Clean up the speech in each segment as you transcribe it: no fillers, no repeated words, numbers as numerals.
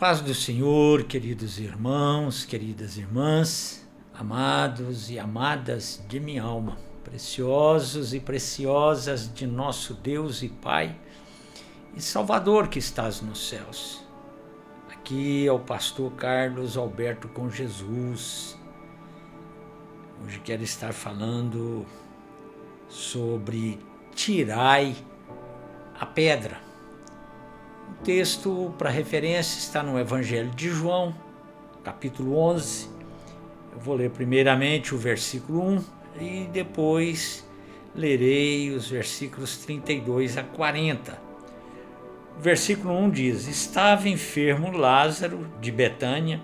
Paz do Senhor, queridos irmãos, queridas irmãs, amados e amadas de minha alma, preciosos e preciosas de nosso Deus e Pai e Salvador que estás nos céus. Aqui é o pastor Carlos Alberto com Jesus. Hoje quero estar falando sobre tirai a pedra. O texto para referência está no Evangelho de João, capítulo 11. Eu vou ler primeiramente o versículo 1 e depois lerei os versículos 32 a 40. O versículo 1 diz: Estava enfermo Lázaro de Betânia,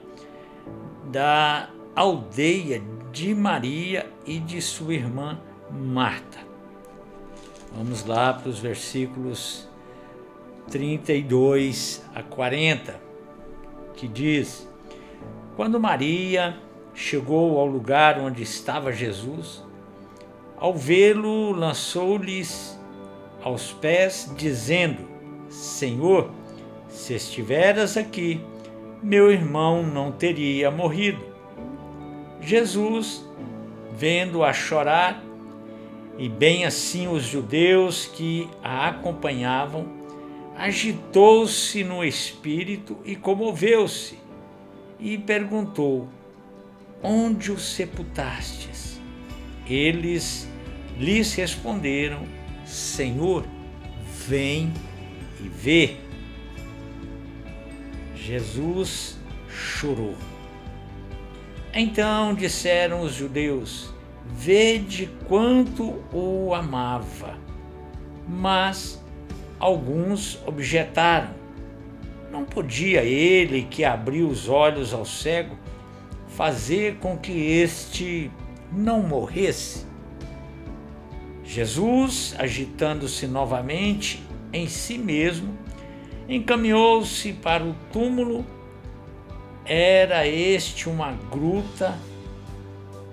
da aldeia de Maria e de sua irmã Marta. Vamos lá para os versículos 32 a 40, que diz: Quando Maria chegou ao lugar onde estava Jesus, ao vê-lo, lançou-lhes aos pés, dizendo: Senhor, se estiveras aqui, meu irmão não teria morrido. Jesus, vendo-a chorar, e bem assim os judeus que a acompanhavam, agitou-se no espírito e comoveu-se, e perguntou: Onde o sepultastes? Eles lhes responderam: Senhor, vem e vê. Jesus chorou. Então disseram os judeus: Vede quanto o amava. Mas alguns objetaram: Não podia ele, que abriu os olhos ao cego, fazer com que este não morresse? Jesus, agitando-se novamente em si mesmo, encaminhou-se para o túmulo. Era este uma gruta,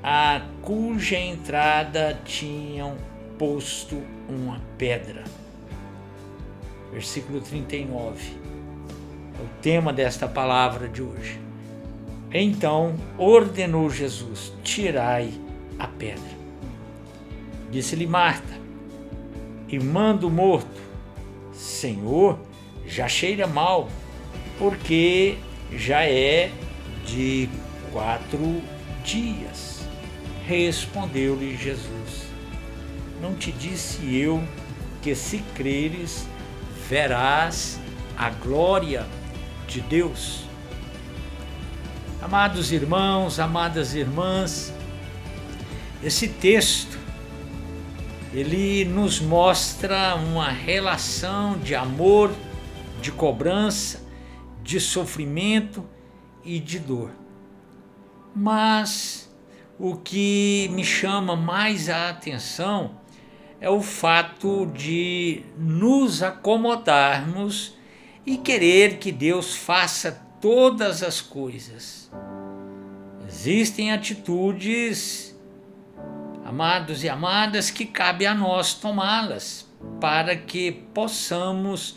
a cuja entrada tinham posto uma pedra. Versículo 39, é o tema desta palavra de hoje. Então ordenou Jesus: Tirai a pedra. Disse-lhe Marta, irmã do morto: Senhor, já cheira mal, porque já é de 4 dias. Respondeu-lhe Jesus: Não te disse eu que, se creres, verás a glória de Deus? Amados irmãos, amadas irmãs, esse texto, ele nos mostra uma relação de amor, de cobrança, de sofrimento e de dor. Mas o que me chama mais a atenção é o fato de nos acomodarmos e querer que Deus faça todas as coisas. Existem atitudes, amados e amadas, que cabe a nós tomá-las para que possamos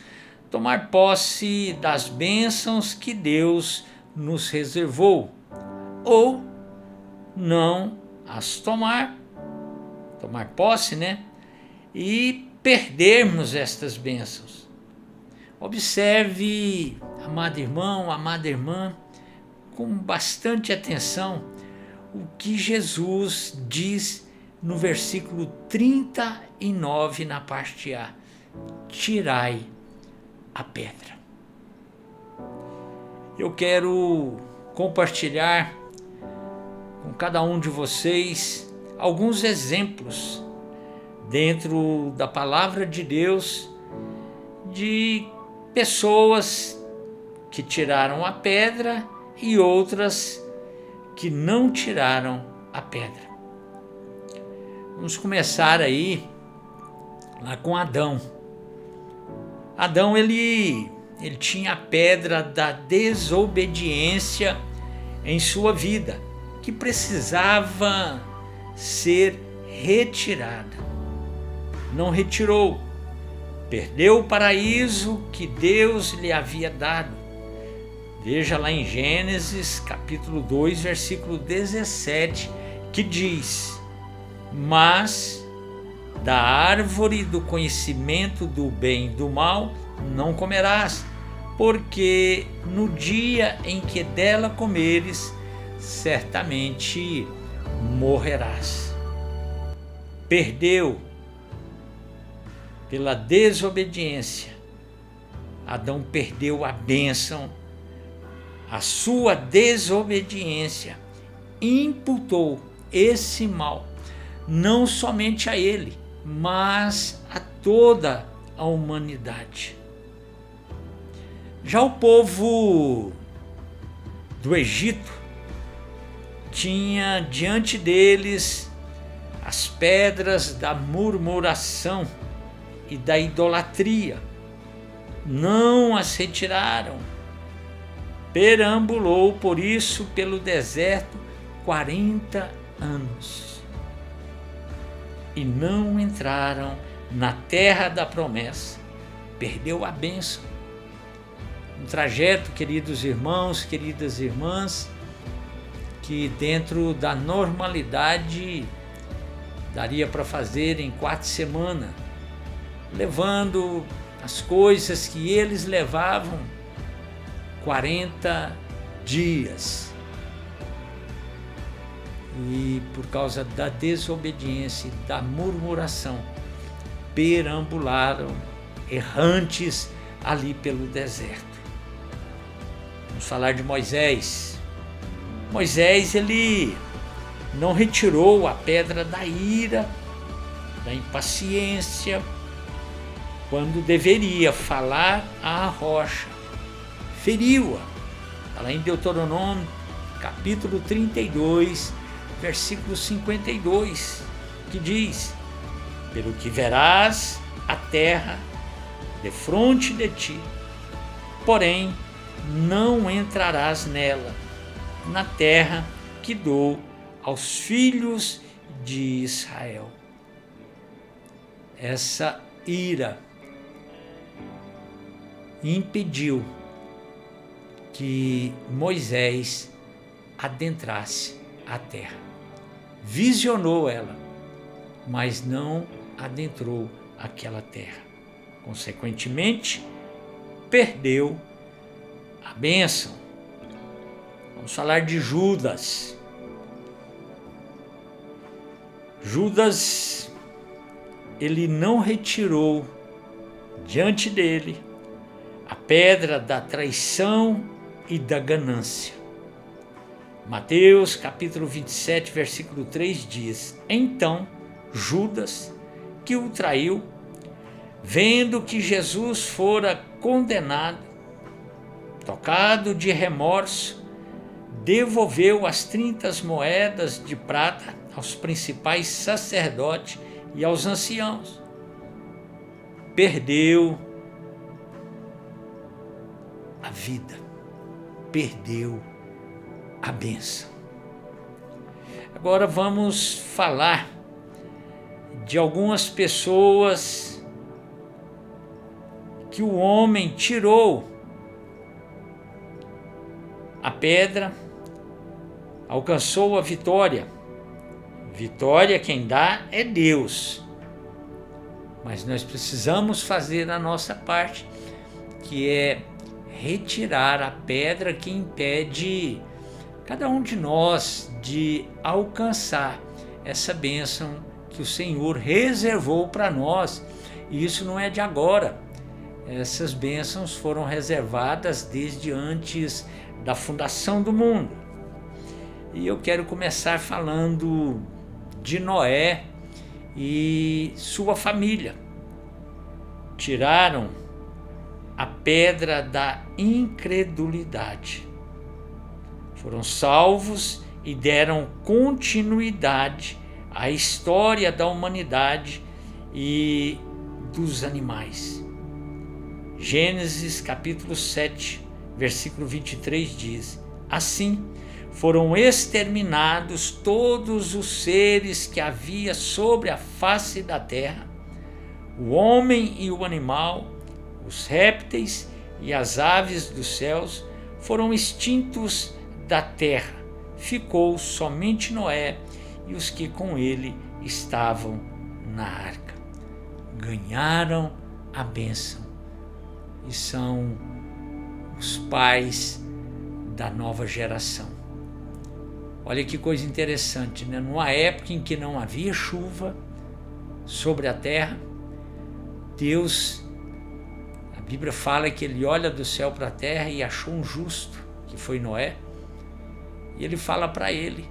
tomar posse das bênçãos que Deus nos reservou, ou não as tomar posse, e perdermos estas bênçãos. Observe, amado irmão, amada irmã, com bastante atenção o que Jesus diz no versículo 39, na parte A: Tirai a pedra. Eu quero compartilhar com cada um de vocês alguns exemplos dentro da palavra de Deus de pessoas que tiraram a pedra e outras que não tiraram a pedra. Vamos começar aí lá com Adão. Adão, ele tinha a pedra da desobediência em sua vida, que precisava ser retirada. Não retirou. Perdeu o paraíso que Deus lhe havia dado. Veja lá em Gênesis capítulo 2, versículo 17, que diz: mas da árvore do conhecimento do bem e do mal não comerás, porque no dia em que dela comeres, certamente morrerás. Perdeu pela desobediência. Adão perdeu a bênção. A sua desobediência imputou esse mal não somente a ele, mas a toda a humanidade. Já o povo do Egito tinha diante deles as pedras da murmuração e da idolatria. Não as retiraram. Perambulou, por isso, pelo deserto 40 anos. E não entraram na terra da promessa. Perdeu a bênção. Um trajeto, queridos irmãos, queridas irmãs, que dentro da normalidade daria para fazer em 4 semanas, levando as coisas que eles levavam 40 dias. E por causa da desobediência e da murmuração, perambularam errantes ali pelo deserto. Vamos falar de Moisés. Moisés, ele não retirou a pedra da ira, da impaciência, quando deveria falar à rocha. Feriu-a. Está lá em Deuteronômio, capítulo 32, versículo 52, que diz: pelo que verás a terra defronte de ti, porém não entrarás nela, na terra que dou aos filhos de Israel. Essa ira impediu que Moisés adentrasse a terra. Visionou ela, mas não adentrou aquela terra. Consequentemente, perdeu a bênção. Vamos falar de Judas. Judas, ele não retirou diante dele a pedra da traição e da ganância. Mateus capítulo 27, versículo 3 diz: então Judas, que o traiu, vendo que Jesus fora condenado, tocado de remorso, devolveu as 30 moedas de prata aos principais sacerdotes e aos anciãos. Perdeu a vida, perdeu a bênção. Agora vamos falar de algumas pessoas que o homem tirou a pedra, alcançou a vitória. Vitória quem dá é Deus. Mas nós precisamos fazer a nossa parte, que é retirar a pedra que impede cada um de nós de alcançar essa bênção que o Senhor reservou para nós. E isso não é de agora. Essas bênçãos foram reservadas desde antes da fundação do mundo. E eu quero começar falando de Noé e sua família. Tiraram a pedra da incredulidade. Foram salvos e deram continuidade à história da humanidade e dos animais. Gênesis capítulo 7, versículo 23 diz: assim foram exterminados todos os seres que havia sobre a face da terra, o homem e o animal, os répteis e as aves dos céus, foram extintos da terra. Ficou somente Noé e os que com ele estavam na arca. Ganharam a bênção e são os pais da nova geração. Olha que coisa interessante, né? Numa época em que não havia chuva sobre a terra, Deus, a Bíblia fala que ele olha do céu para a terra e achou um justo, que foi Noé, e ele fala para ele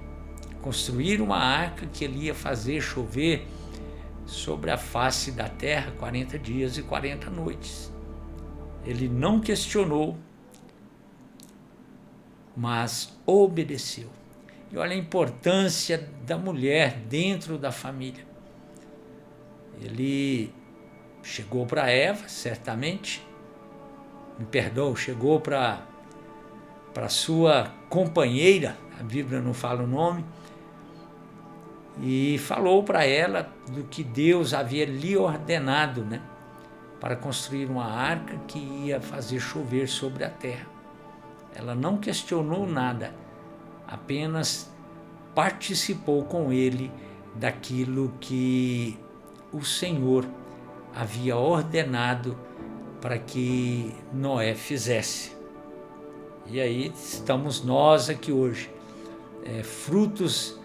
construir uma arca que ele ia fazer chover sobre a face da terra 40 dias e 40 noites. Ele não questionou, mas obedeceu. E olha a importância da mulher dentro da família. Ele chegou para Eva, certamente, chegou para sua companheira, a Bíblia não fala o nome, e falou para ela do que Deus havia lhe ordenado, né, para construir uma arca que ia fazer chover sobre a terra. Ela não questionou nada, apenas participou com ele daquilo que o Senhor havia ordenado para que Noé fizesse. E aí estamos nós aqui hoje, frutos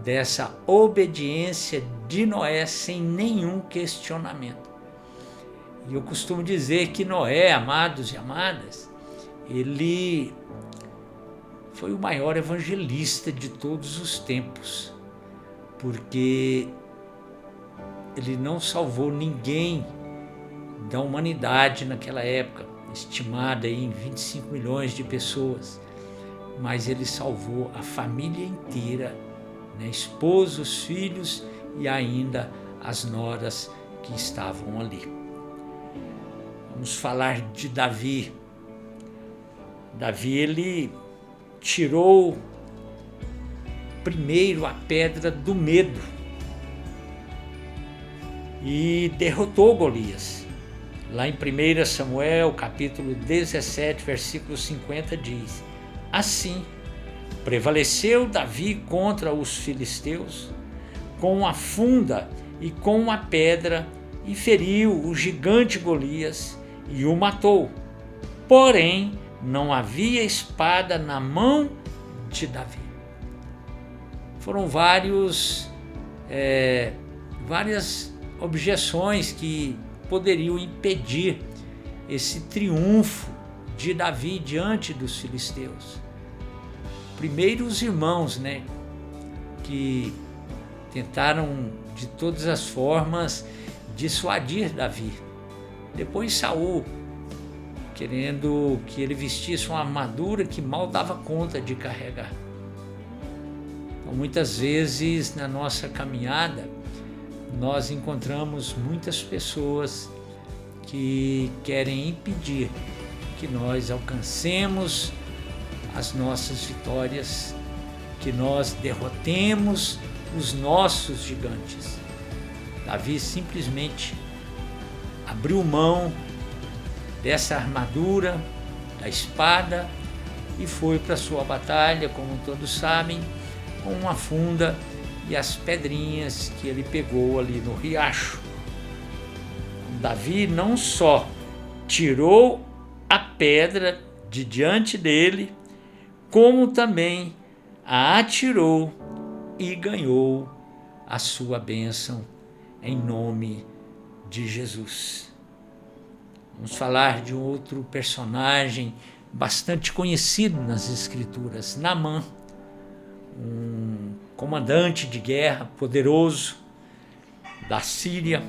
dessa obediência de Noé sem nenhum questionamento. E eu costumo dizer que Noé, amados e amadas, ele foi o maior evangelista de todos os tempos, porque ele não salvou ninguém da humanidade naquela época, estimada em 25 milhões de pessoas, mas ele salvou a família inteira, né? Esposa, os filhos e ainda as noras que estavam ali. Vamos falar de Davi. Davi, ele tirou primeiro a pedra do medo e derrotou Golias. Lá em 1 Samuel, capítulo 17, versículo 50, diz: assim, prevaleceu Davi contra os filisteus com a funda e com a pedra, e feriu o gigante Golias e o matou. Porém, não havia espada na mão de Davi. Foram várias objeções que poderiam impedir esse triunfo de Davi diante dos filisteus. Primeiro os irmãos, né, que tentaram de todas as formas dissuadir Davi. Depois Saul, querendo que ele vestisse uma armadura que mal dava conta de carregar. Então, muitas vezes na nossa caminhada, nós encontramos muitas pessoas que querem impedir que nós alcancemos as nossas vitórias, que nós derrotemos os nossos gigantes. Davi simplesmente abriu mão dessa armadura, da espada, e foi para sua batalha, como todos sabem, com uma funda e as pedrinhas que ele pegou ali no riacho. Davi não só tirou a pedra de diante dele, como também a atirou e ganhou a sua bênção em nome de Jesus. Vamos falar de um outro personagem bastante conhecido nas Escrituras, Naamã, um comandante de guerra poderoso da Síria,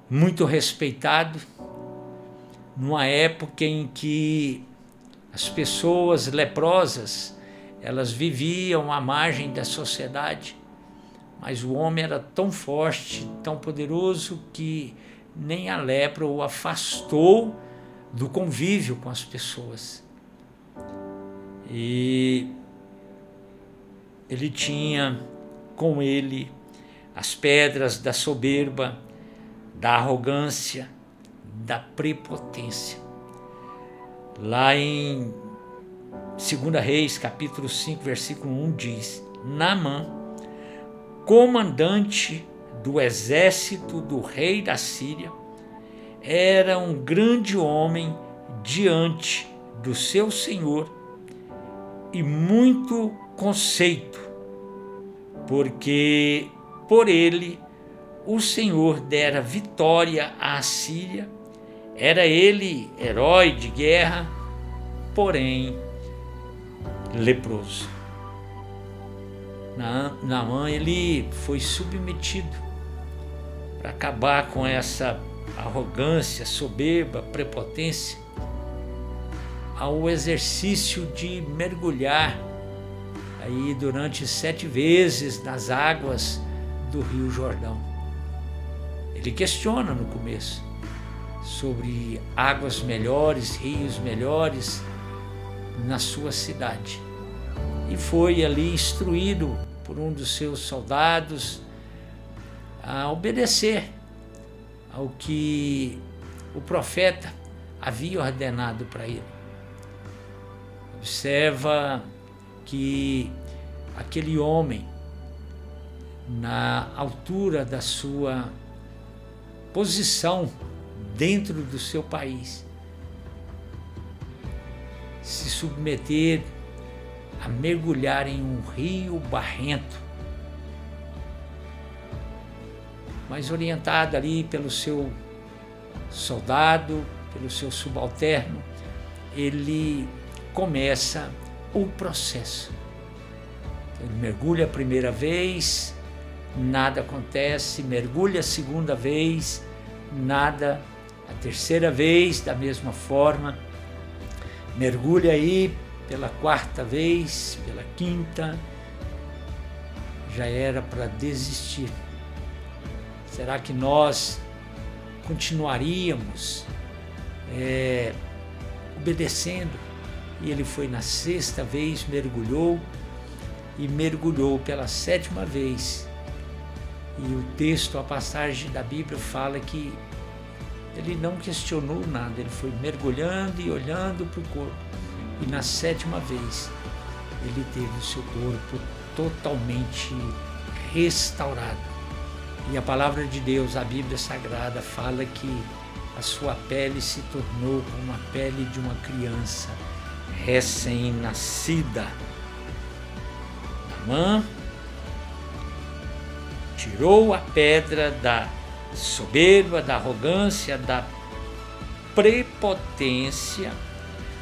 muito respeitado, numa época em que as pessoas leprosas, elas viviam à margem da sociedade, mas o homem era tão forte, tão poderoso, que nem a lepra o afastou do convívio com as pessoas. E ele tinha com ele as pedras da soberba, da arrogância, da prepotência. Lá em 2 Reis, capítulo 5, versículo 1, diz: Naamã, comandante do exército do rei da Síria, era um grande homem diante do seu senhor e muito conceito, porque por ele o Senhor dera vitória à Síria. Era ele herói de guerra, porém leproso. Naamã, ele foi submetido para acabar com essa arrogância, soberba, prepotência, ao exercício de mergulhar aí durante 7 vezes nas águas do Rio Jordão. Ele questiona no começo sobre águas melhores, rios melhores na sua cidade. E foi ali instruído por um dos seus soldados a obedecer ao que o profeta havia ordenado para ele. Observa que aquele homem, na altura da sua posição dentro do seu país, se submeter a mergulhar em um rio barrento, mas orientado ali pelo seu soldado, pelo seu subalterno, ele começa o processo. Ele mergulha a primeira vez, nada acontece, mergulha a segunda vez, nada, a terceira vez da mesma forma, mergulha aí pela 4ª vez, pela 5ª, já era para desistir. Será que nós continuaríamos obedecendo? E ele foi na 6ª vez, mergulhou pela 7ª vez. E o texto, a passagem da Bíblia fala que ele não questionou nada, ele foi mergulhando e olhando para o corpo. E na 7ª vez, ele teve o seu corpo totalmente restaurado. E a palavra de Deus, a Bíblia Sagrada, fala que a sua pele se tornou como a pele de uma criança recém-nascida. Naamã tirou a pedra da soberba, da arrogância, da prepotência,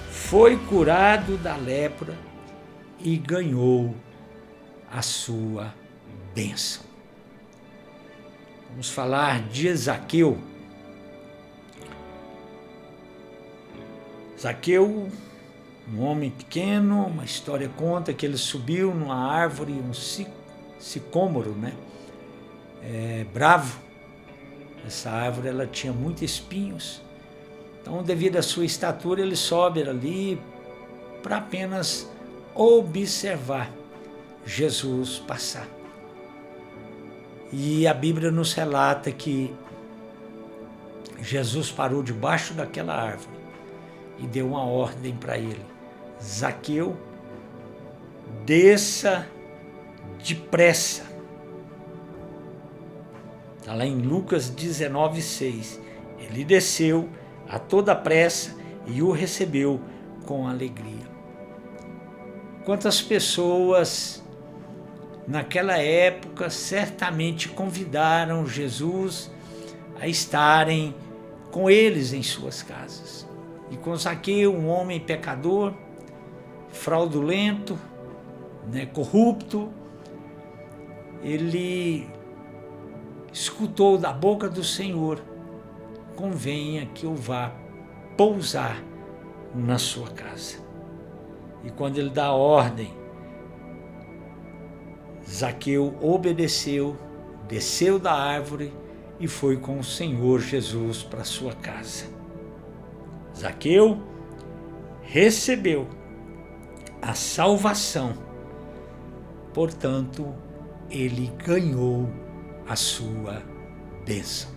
foi curado da lepra e ganhou a sua bênção. Vamos falar de Zaqueu. Zaqueu, um homem pequeno, uma história conta que ele subiu numa árvore, um sicômoro, bravo. Essa árvore ela tinha muitos espinhos. Então, devido à sua estatura, ele sobe ali para apenas observar Jesus passar. E a Bíblia nos relata que Jesus parou debaixo daquela árvore e deu uma ordem para ele: Zaqueu, desça depressa. Está lá em Lucas 19:6. Ele desceu a toda pressa e o recebeu com alegria. Quantas pessoas naquela época certamente convidaram Jesus a estarem com eles em suas casas. E com Zaqueu, um homem pecador, fraudulento, corrupto, ele escutou da boca do Senhor: convenha que eu vá pousar na sua casa. E quando ele dá a ordem, Zaqueu obedeceu, desceu da árvore e foi com o Senhor Jesus para sua casa. Zaqueu recebeu a salvação, portanto, ele ganhou a sua bênção.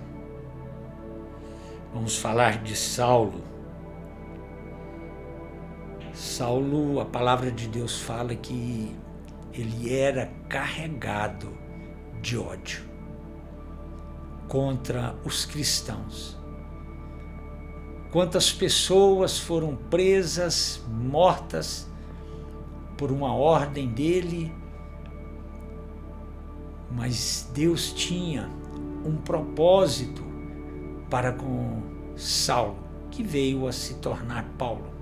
Vamos falar de Saulo. Saulo, a palavra de Deus fala que ele era carregado de ódio contra os cristãos. Quantas pessoas foram presas, mortas por uma ordem dele, mas Deus tinha um propósito para com Saulo, que veio a se tornar Paulo.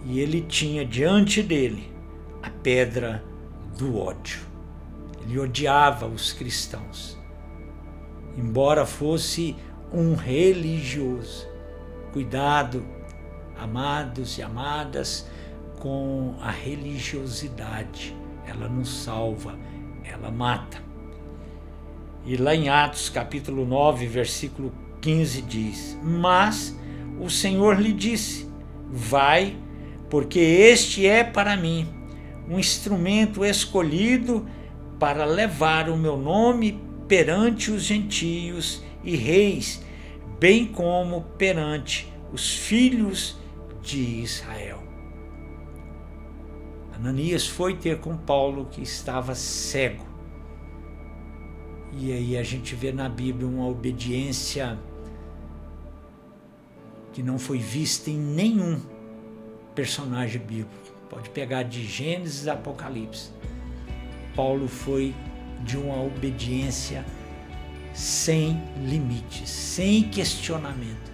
E ele tinha diante dele a pedra do ódio. Ele odiava os cristãos, embora fosse um religioso. Cuidado, amados e amadas, com a religiosidade. Ela não salva, ela mata. E lá em Atos capítulo 9, versículo 15 diz: mas o Senhor lhe disse: vai, porque este é para mim um instrumento escolhido para levar o meu nome perante os gentios e reis, bem como perante os filhos de Israel. Ananias foi ter com Paulo, que estava cego. E aí a gente vê na Bíblia uma obediência que não foi vista em nenhum personagem bíblico. Pode pegar de Gênesis a Apocalipse. Paulo foi de uma obediência sem limites, sem questionamento,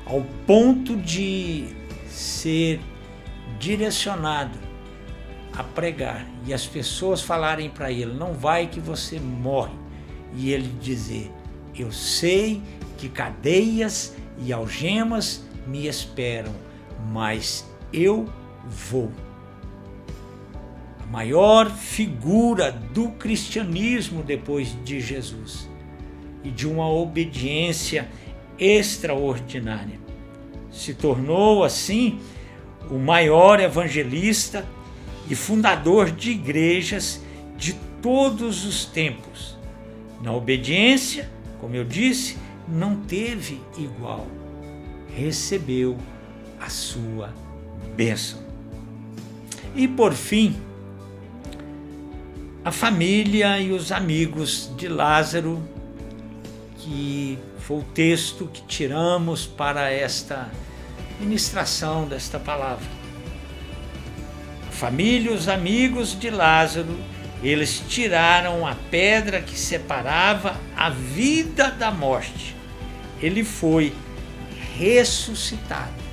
ao ponto de ser direcionado a pregar e as pessoas falarem para ele: não vai que você morre, e ele dizer: eu sei que cadeias e algemas me esperam, mas eu vou. A maior figura do cristianismo depois de Jesus, e de uma obediência extraordinária. Se tornou, assim, o maior evangelista e fundador de igrejas de todos os tempos. Na obediência, como eu disse, não teve igual. Recebeu a sua bênção. E por fim, a família e os amigos de Lázaro, que foi o texto que tiramos para esta ministração desta palavra. A família e os amigos de Lázaro, eles tiraram a pedra que separava a vida da morte. Ele foi ressuscitado.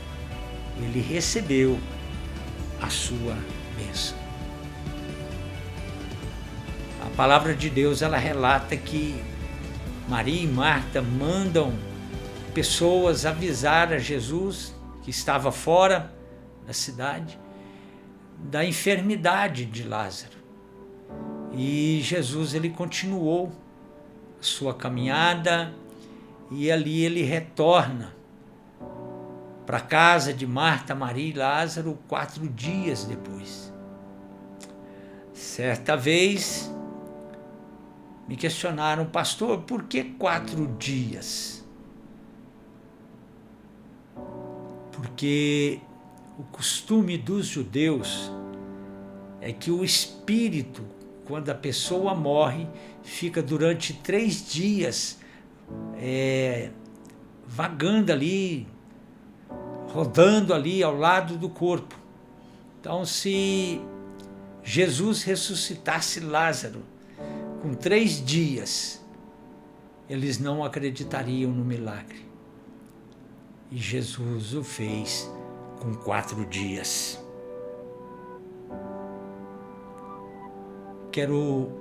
Ele recebeu a sua bênção. A palavra de Deus, ela relata que Maria e Marta mandam pessoas avisar a Jesus, que estava fora da cidade, da enfermidade de Lázaro. E Jesus, ele continuou a sua caminhada, e ali ele retorna para a casa de Marta, Maria e Lázaro 4 dias depois. Certa vez me questionaram: pastor, por que 4 dias? Porque o costume dos judeus é que o espírito, quando a pessoa morre, fica durante 3 dias vagando ali, rodando ali ao lado do corpo. Então, se Jesus ressuscitasse Lázaro com 3 dias, eles não acreditariam no milagre. E Jesus o fez com 4 dias. Quero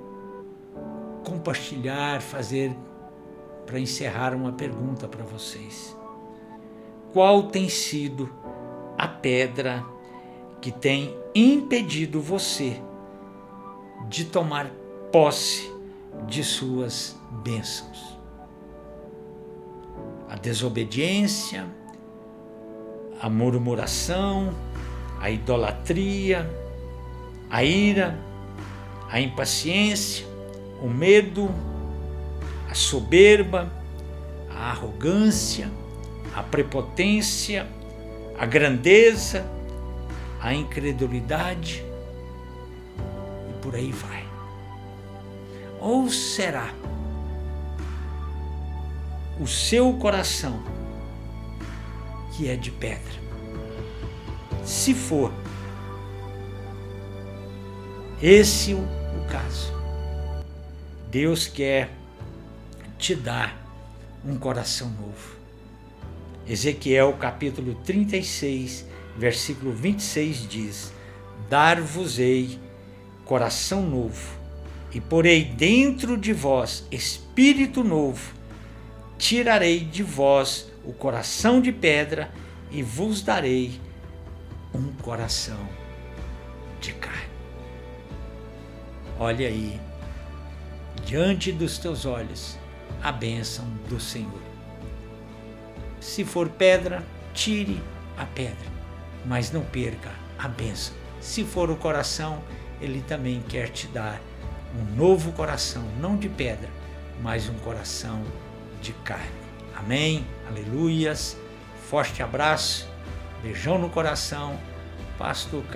compartilhar, fazer, para encerrar, uma pergunta para vocês. Qual tem sido a pedra que tem impedido você de tomar posse de suas bênçãos? A desobediência, a murmuração, a idolatria, a ira, a impaciência, o medo, a soberba, a arrogância, a prepotência, a grandeza, a incredulidade e por aí vai. Ou será o seu coração que é de pedra? Se for esse o caso, Deus quer te dar um coração novo. Ezequiel capítulo 36, versículo 26 diz: dar-vos-ei coração novo, e porei dentro de vós espírito novo, tirarei de vós o coração de pedra e vos darei um coração de carne. Olha aí, diante dos teus olhos, a bênção do Senhor. Se for pedra, tire a pedra, mas não perca a bênção. Se for o coração, Ele também quer te dar um novo coração, não de pedra, mas um coração de carne. Amém? Aleluias. Forte abraço, beijão no coração, Pastor Carlos.